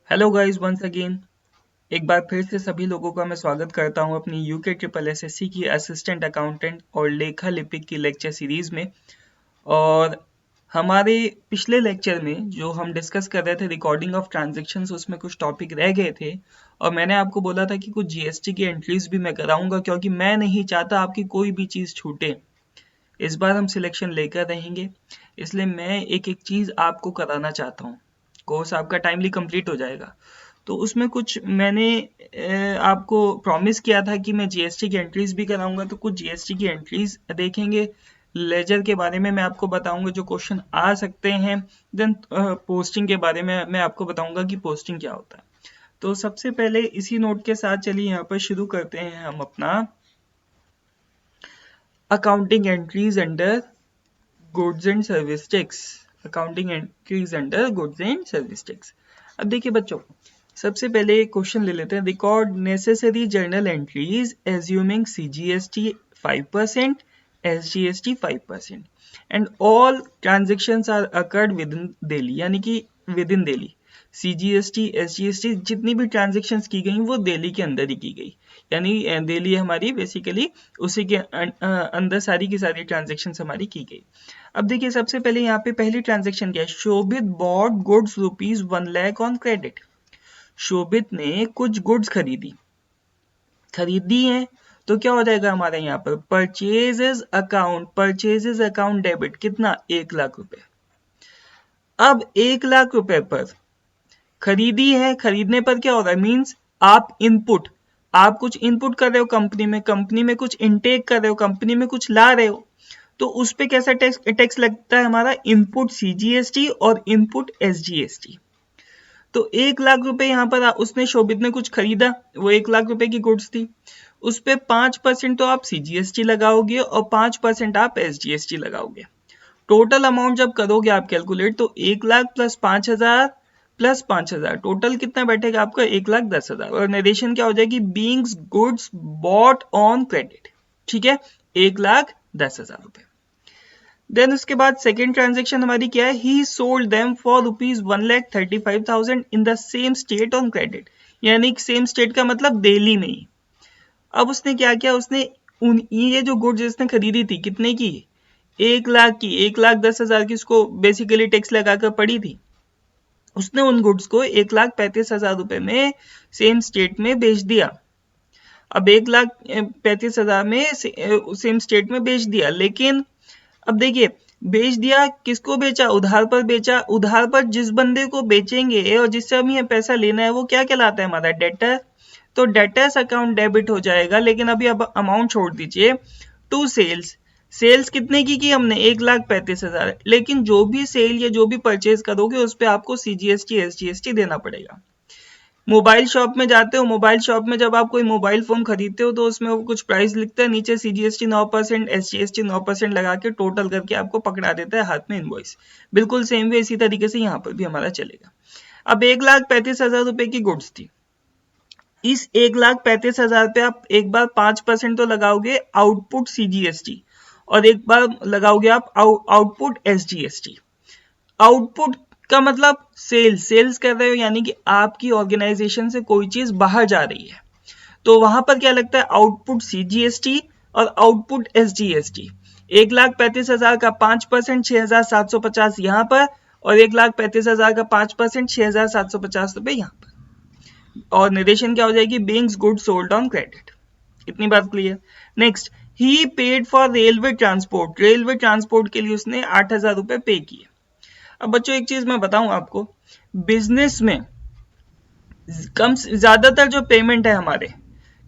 Hello guys once again. एक बार फिर से सभी लोगों का मैं स्वागत करता हूं अपनी यूके ट्रिपल एसएससी की असिस्टेंट अकाउंटेंट और लेखा लिपिक की लेक्चर सीरीज में। और हमारे पिछले लेक्चर में जो हम डिस्कस कर रहे थे रिकॉर्डिंग ऑफ ट्रांजैक्शंस, उसमें कुछ टॉपिक रह गए थे और मैंने आपको बोला था कि कुछ जीएसटी की एंट्रीज भी मैं कराऊंगा क्योंकि मैं नहीं चाहता आपकी कोई भी चीज़ छूटे। इस बार हम सिलेक्शन लेकर रहेंगे, इसलिए मैं एक एक चीज़ आपको कराना चाहता हूँ। कोर्स आपका टाइमली कंप्लीट हो जाएगा। तो उसमें कुछ मैंने आपको प्रॉमिस किया था कि मैं जीएसटी की एंट्रीज भी कराऊंगा, तो कुछ जीएसटी की एंट्रीज देखेंगे। लेजर के बारे में मैं आपको बताऊंगा जो क्वेश्चन आ सकते हैं। देन पोस्टिंग के बारे में मैं आपको बताऊंगा कि पोस्टिंग क्या होता है। तो सबसे पहले इसी नोट के साथ चलिए यहाँ पर शुरू करते हैं हम अपना accounting entries under goods and service tax. Accounting entries under goods and service tax. अब देखिए बच्चों, सबसे पहले एक क्वेश्चन ले लेते हैं। Record necessary journal entries assuming CGST 5%, SGST 5% and all transactions are occurred within Delhi, यानी कि within Delhi. CGST SGST जितनी भी ट्रांजेक्शंस की गई वो दिल्ली के अंदर ही की गई, यानी दिल्ली हमारी बेसिकली उसी के अंदर सारी की सारी ट्रांजेक्शंस हमारी की गई। अब देखिए सबसे पहले यहाँ पे पहली ट्रांजेक्शन क्या है। Shobhit bought goods rupees 1 lakh on credit. Shobhit ने कुछ गुड्स खरीदी हैं, तो क्या हो जाएगा हमारे यहाँ पर परचेजेस अकाउंट डेबिट कितना 1 लाख रुपए। अब 1 लाख रुपए पर खरीदी है, खरीदने पर क्या हो रहा है, मीन्स आप कुछ इनपुट कर रहे हो कंपनी में कुछ इनटेक कर रहे हो, कंपनी में कुछ ला रहे हो, तो उस पे कैसा टैक्स लगता है हमारा, इनपुट सीजीएसटी और इनपुट एसजीएसटी। तो 1 लाख रुपए यहाँ पर उसने शोभित ने कुछ खरीदा, वो 1 लाख रुपए की गुड्स थी। उस पे 5% तो आप सीजीएसटी लगाओगे और 5% आप एसजीएसटी लगाओगे। टोटल अमाउंट जब करोगे आप कैलकुलेट, तो 1 लाख प्लस 5,000 टोटल कितना बैठेगा आपका 1,10,000। और नरेशन क्या हो जाएगी, beings goods bought on credit. ठीक है, 1,10,000 रुपए। देन उसके बाद सेकेंड ट्रांजेक्शन हमारी क्या है, ही sold them for rupees 1,35,000 in the same state on credit, यानी सेम स्टेट का मतलब दिल्ली में ही। अब उसने क्या किया, उसने ये जो गुड्स इसने खरीदी थी कितने की, 1 लाख की, 1,10,000 की उसको बेसिकली टैक्स लगाकर पड़ी थी। उसने उन गुड्स को 1,35,000 रुपए में सेम स्टेट में बेच दिया। अब 1,35,000 में सेम स्टेट में बेच दिया, लेकिन अब देखिए बेच दिया, किसको बेचा, उधार पर बेचा। उधार पर जिस बंदे को बेचेंगे और जिससे हमें ये पैसा लेना है वो क्या कहलाता है, हमारा डेटर। तो डेटर्स अकाउंट डेबिट हो जाएगा। लेकिन अभी अब अमाउंट छोड़ दीजिए, टू सेल्स कितने की हमने, 1,35,000। लेकिन जो भी सेल या जो भी परचेज करोगे उस पर आपको सीजीएसटी एसजीएसटी देना पड़ेगा। मोबाइल शॉप में जाते हो, मोबाइल शॉप में जब आप कोई मोबाइल फोन खरीदते हो तो उसमें वो कुछ प्राइस लिखता है, नीचे सीजीएसटी 9%, एसजीएसटी 9% लगा के टोटल करके आपको पकड़ा देता है हाथ में इनवॉइस। बिल्कुल सेम वे इसी तरीके से यहाँ पर भी हमारा चलेगा। अब 1,35,000 रुपए की गुड्स थी, इस 1,35,000 पे आप एक बार 5% तो लगाओगे आउटपुट सीजीएसटी और एक बार लगाओगे आप आउटपुट एसजीएसटी। आउटपुट का मतलब सेल्स कर रहे हो, यानी कि आपकी ऑर्गेनाइजेशन से कोई चीज बाहर जा रही है, तो वहां पर क्या लगता है, आउटपुट सीजीएसटी और आउटपुट एसजीएसटी। 1,35,000 का 5% 6,750 यहाँ पर, और 1,35,000 का 5% 6,750 रुपए यहाँ पर। और निर्देशन क्या हो जाएगी, beings good sold on credit. इतनी बात clear. Next, he paid for railway transport. Railway transport के लिए उसने 8,000 रुपए पे किए। अब बच्चों एक चीज मैं बताऊं आपको, बिजनेस में कम ज्यादातर जो पेमेंट है हमारे,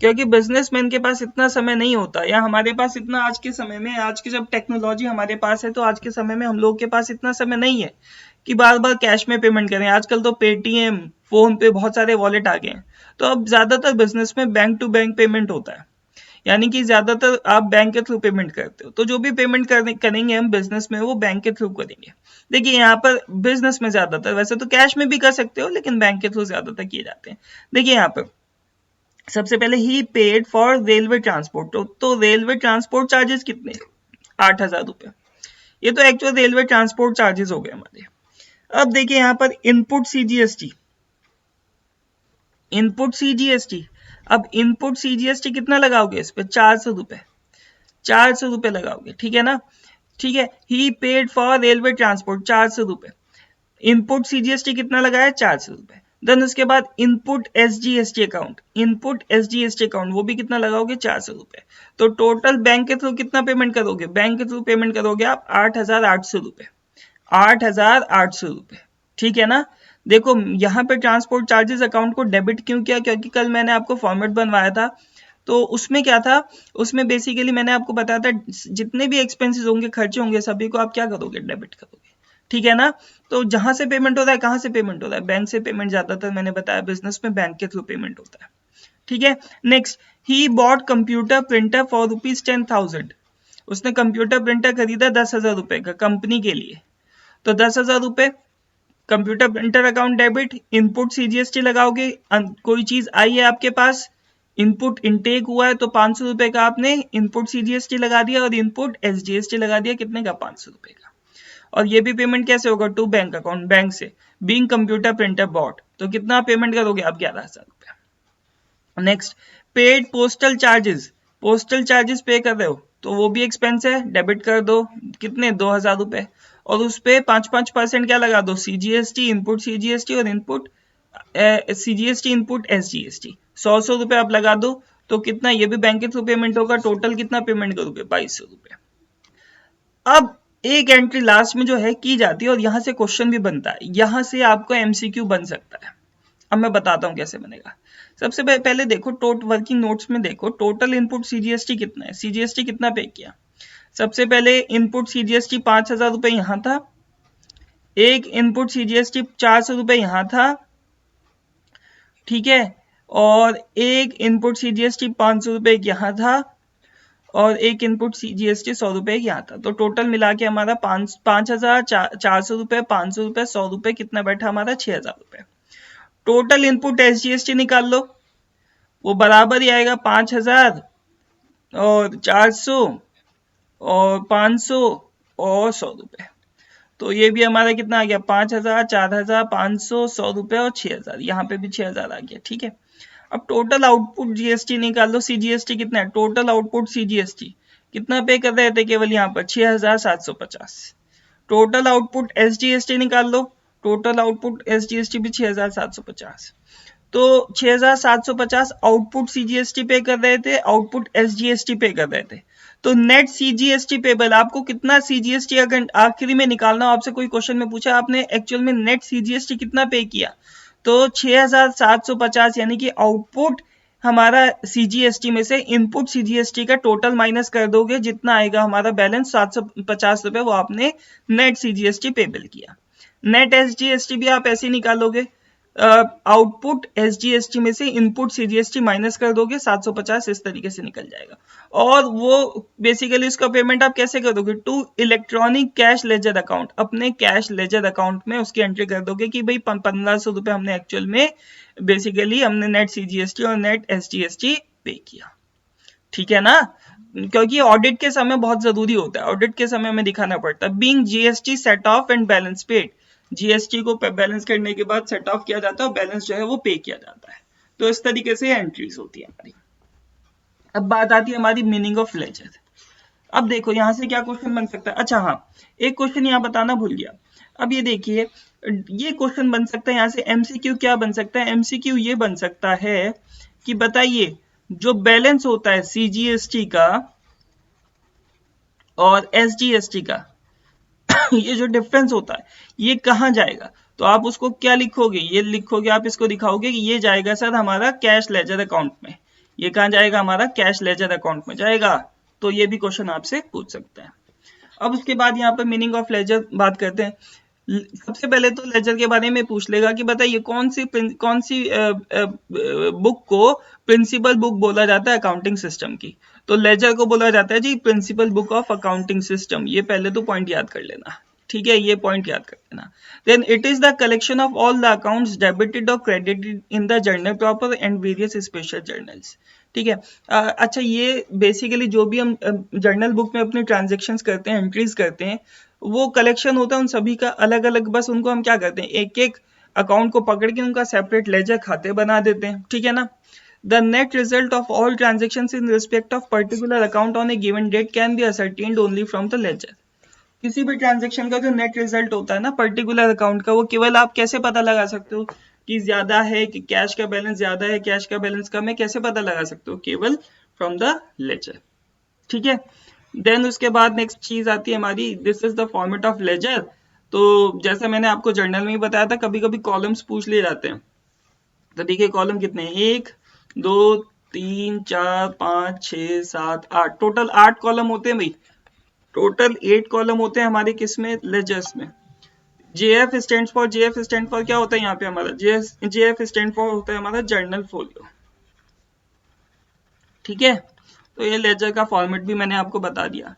क्योंकि बिजनेसमैन के पास इतना समय नहीं होता, या हमारे पास इतना आज के समय में, आज की जब टेक्नोलॉजी हमारे पास है तो आज के समय में हम लोग के पास इतना समय नहीं है कि बार बार कैश में पेमेंट करें। आजकल तो पेटीएम, फोन पे, बहुत सारे वॉलेट आ गए हैं। तो अब ज्यादातर बिजनेस में बैंक टू बैंक पेमेंट होता है, यानी कि ज्यादातर आप बैंक के थ्रू पेमेंट करते हो। तो जो भी पेमेंट करेंगे हम बिजनेस में वो बैंक के थ्रू करेंगे। देखिए यहाँ पर बिजनेस में ज्यादातर, वैसे तो कैश में भी कर सकते हो लेकिन बैंक के थ्रू ज्यादातर किए जाते हैं। देखिए यहाँ पर सबसे पहले ही पेड फॉर रेलवे ट्रांसपोर्ट, तो रेलवे ट्रांसपोर्ट चार्जेस कितने, 8,000 रुपए। ये तो एक्चुअल रेलवे ट्रांसपोर्ट चार्जेस हो गए हमारे। अब देखिए यहाँ पर इनपुट सीजीएसटी, इनपुट सीजीएसटी, अब इनपुट सीजीएसटी कितना लगाओगे इस पे, 400 रुपए, 400 रुपए लगाओगे, ठीक है ना, ठीक है। ही पेड फॉर रेलवे ट्रांसपोर्ट 400 रुपए, इनपुट सीजीएसटी कितना लगाया, 400 रुपए। देन उसके बाद input SGST account, input SGST account वो भी कितना लगाओगे, 400 रुपए। तो टोटल बैंक के थ्रू कितना पेमेंट करोगे, बैंक के थ्रू पेमेंट करोगे आप 8,800 रुपए, 8,800 रुपए, ठीक है ना। देखो यहाँ पे ट्रांसपोर्ट चार्जेस अकाउंट को डेबिट क्यों किया, क्योंकि कल मैंने आपको फॉर्मेट बनवाया था, तो उसमें क्या था, उसमें बेसिकली मैंने आपको बताया था जितने भी एक्सपेंसेस होंगे, खर्चे होंगे, सभी को आप क्या करोगे, डेबिट करोगे, ठीक है ना। तो जहां से पेमेंट होता है, कहां से पेमेंट होता है, बैंक से पेमेंट ज्यादातर मैंने बताया बिजनेस में बैंक के थ्रू पेमेंट होता है, ठीक है। Next, he bought computer printer for ₹10,000, उसने कंप्यूटर प्रिंटर खरीदा 10,000 रुपए का कंपनी के लिए, तो 10,000 रुपए computer printer account debit, input CGST लगाओगे, कोई चीज आई है आपके पास, इनपुट इनटेक हुआ है, तो 500 रुपए का आपने इनपुट सीजीएसटी लगा दिया और इनपुट एसजीएसटी लगा दिया, कितने का, 500 रुपए का। और ये भी पेमेंट कैसे होगा, टू बैंक अकाउंट, बैंक से, बीइंग कंप्यूटर प्रिंटर बॉट, तो कितना पेमेंट करोगे आप, 11,000 रुपए। Next, paid postal charges, postal charges पे कर रहे हो, तो वो भी एक्सपेंस है, डेबिट कर दो, कितने, 2,000 रुपए, और उस पे 5% क्या लगा दो, सीजीएसटी, इनपुट सीजीएसटी और इनपुट सीजीएसटी, इनपुट एसजीएसटी, 100 रुपए आप लगा दो, तो कितना, ये भी बैंक के थ्रू पेमेंट होगा, टोटल कितना पेमेंट करोगे, 2,200 रुपए। अब एक एंट्री लास्ट में जो है की जाती है और यहां से क्वेश्चन भी बनता है, यहां से आपको एमसीक्यू बन सकता है। अब मैं बताता हूं कैसे बनेगा। सबसे पहले देखो वर्किंग नोट्स में देखो टोटल इनपुट सीजीएसटी कितना है, सीजीएसटी कितना पे किया। सबसे पहले इनपुट सीजीएसटी 5,000 रुपए यहां था, एक इनपुट सीजीएसटी 400 रुपए यहां था, ठीक है, और एक इनपुट सीजीएसटी 500 रुपए यहां था, और एक इनपुट जीएसटी 100 रुपए यहाँ था। तो टोटल मिला के हमारा 5,400 रुपए, 500 रुपए, 100 रुपए, कितना बैठा हमारा, 6,000 रुपए। टोटल इनपुट एसजीएसटी निकाल लो, वो बराबर ही आएगा 5,000 और 400 और 500 और 100 रुपए। तो ये भी हमारा कितना आ गया, 5,000, 4,000, 500, 100 रुपए और 6,000, यहाँ पे भी 6,000 आ गया, ठीक है। अब टोटल आउटपुट जीएसटी निकाल लो, सीजीएसटी कितना है, टोटल आउटपुट सीजीएसटी कितना पे कर रहे थे केवल यहाँ पर, 6,750। टोटल आउटपुट एसजीएसटी निकाल लो, टोटल आउटपुट एसजीएसटी भी 6,750। तो 6,750 आउटपुट सीजीएसटी पे कर रहे थे, आउटपुट एसजीएसटी पे कर रहे थे। तो नेट सीजीएसटी पेबल आपको कितना सीजीएसटी, अगर आखिरी में निकालना हो, आपसे कोई क्वेश्चन में पूछा आपने एक्चुअल में नेट सीजीएसटी कितना पे किया, तो 6,750, यानी कि आउटपुट हमारा सीजीएसटी में से इनपुट सीजीएसटी का टोटल माइनस कर दोगे, जितना आएगा हमारा बैलेंस 750 रुपए, वो आपने नेट सीजीएसटी पेबल किया। नेट एसजीएसटी भी आप ऐसे निकालोगे, आउटपुट एसजीएसटी में से इनपुट सीजीएसटी माइनस कर दोगे, 750 इस तरीके से निकल जाएगा। और वो बेसिकली उसका पेमेंट आप कैसे कर दोगे, to electronic cash ledger account, अपने कैश लेजर अकाउंट में उसकी एंट्री कर दोगे कि भाई 1,500 रुपए हमने एक्चुअल में बेसिकली हमने नेट सीजीएसटी और नेट एसजीएसटी पे किया, ठीक है ना। क्योंकि ऑडिट के समय बहुत जरूरी होता है, ऑडिट के समय में दिखाना पड़ता है। Being GST set of and balance paid, GST को बैलेंस करने के बाद सेट ऑफ किया जाता है और बैलेंस जो है वो पे किया जाता है। तो इस तरीके से एंट्रीज होती है हमारी। अब बात आती है हमारी मीनिंग ऑफ लेजर। अब देखो यहां से क्या क्वेश्चन बन सकता है, अच्छा हाँ, एक क्वेश्चन यहाँ बताना भूल गया। अब ये देखिए, ये क्वेश्चन बन सकता है यहाँ से एमसीक्यू, क्या बन सकता है, एमसीक्यू ये बन सकता है कि बताइए जो बैलेंस होता है सीजीएसटी का और एसजीएसटी का ये जो डिफरेंस होता है ये कहाँ जाएगा, तो आप उसको क्या लिखोगे, ये लिखोगे, आप इसको दिखाओगे कि ये जाएगा सर हमारा कैश लेजर अकाउंट में। ये कहाँ जाएगा, हमारा कैश लेजर अकाउंट में जाएगा। तो ये भी क्वेश्चन आपसे पूछ सकता है। अब उसके बाद यहाँ पर मीनिंग ऑफ लेजर बात करते हैं। सबसे पहले तो लेजर के बारे में पूछ लेगा कि बताइए कौन सी बुक को प्रिंसिपल बुक बोला जाता है अकाउंटिंग सिस्टम की, तो लेजर को बोला जाता है जी principal book of accounting system. ये पहले तो पॉइंट याद कर लेना, ठीक है, ये पॉइंट याद कर लेना। Then it is the collection of all the accounts debited और credited in the journal proper and various special journals, ठीक है। अच्छा, ये बेसिकली जो भी हम जर्नल बुक में अपने ट्रांजेक्शन्स करते हैं, एंट्रीज करते हैं, वो कलेक्शन होता है उन सभी का अलग अलग, बस उनको हम क्या करते हैं, एक एक अकाउंट को पकड़ के उनका सेपरेट लेजर खाते बना देते हैं, ठीक है ना। The net result of all transactions in respect of particular account on a given date can be ascertained only from the ledger. किसी भी ट्रांजेक्शन का जो नेट रिजल्ट होता है ना पर्टिकुलर अकाउंट का, वो केवल आप कैसे पता लगा सकते हो कि ज्यादा है, कि कैश का बैलेंस ज्यादा है, कैश का बैलेंस कम है, कैसे पता लगा सकते हो? केवल फ्रॉम द लेजर, ठीक है। देन उसके बाद नेक्स्ट चीज आती है हमारी, this is the format of ledger. तो जैसा मैंने आपको जर्नल में ही बताया था, कभी कभी कॉलम्स पूछ लिए जाते हैं। तो देखिए कॉलम कितने हैं, 1 2 3 4 5 6 7 8, टोटल 8 कॉलम होते हैं भाई। टोटल 8 कॉलम होते हैं हमारे किसमें, लेजर्स में। JF stand for, JF stand for क्या होता है यहाँ पे हमारा, जेएफ स्टैंड फॉर होता है हमारा जर्नल फोलियो, ठीक है। तो ये लेजर का फॉर्मेट भी मैंने आपको बता दिया।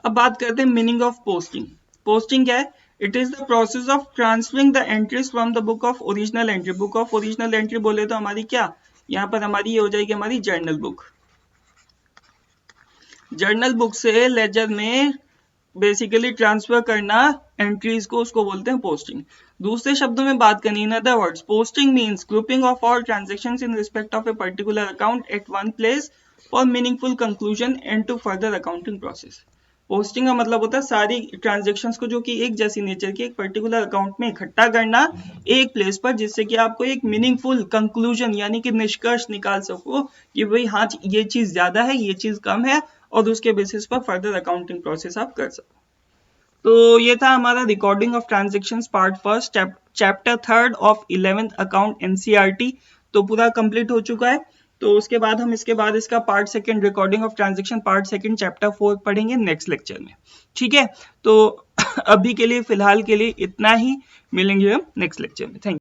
अब बात करते हैं मीनिंग ऑफ पोस्टिंग। पोस्टिंग क्या है? It is the process of transferring the entries from the book of original entry. Book of original entry बोले तो हमारी क्या, यहाँ पर हमारी ये हो जाएगी हमारी जर्नल बुक। जर्नल बुक से लेजर में बेसिकली ट्रांसफर करना एंट्रीज को, उसको बोलते हैं पोस्टिंग। दूसरे शब्दों में बात करनी, in other words posting means grouping of all transactions in respect of a particular account at one place for meaningful conclusion and to further accounting process. Posting का मतलब होता है सारी ट्रांजैक्शंस को जो कि एक जैसी नेचर की एक पर्टिकुलर अकाउंट में इकट्ठा करना एक प्लेस पर, जिससे कि आपको एक मीनिंगफुल कंक्लूजन यानी कि निष्कर्ष निकाल सको कि भाई हाँ ये चीज ज्यादा है, ये चीज कम है, और उसके बेसिस पर फर्दर अकाउंटिंग प्रोसेस आप कर सको। तो ये था हमारा recording of transactions part first, chapter third of 11th account NCERT तो पूरा कंप्लीट हो चुका है। तो उसके बाद हम इसके बाद इसका part second recording of transaction part second chapter 4 पढ़ेंगे नेक्स्ट लेक्चर में, ठीक है। तो अभी के लिए फिलहाल के लिए इतना ही, मिलेंगे हम नेक्स्ट लेक्चर में। Thank you.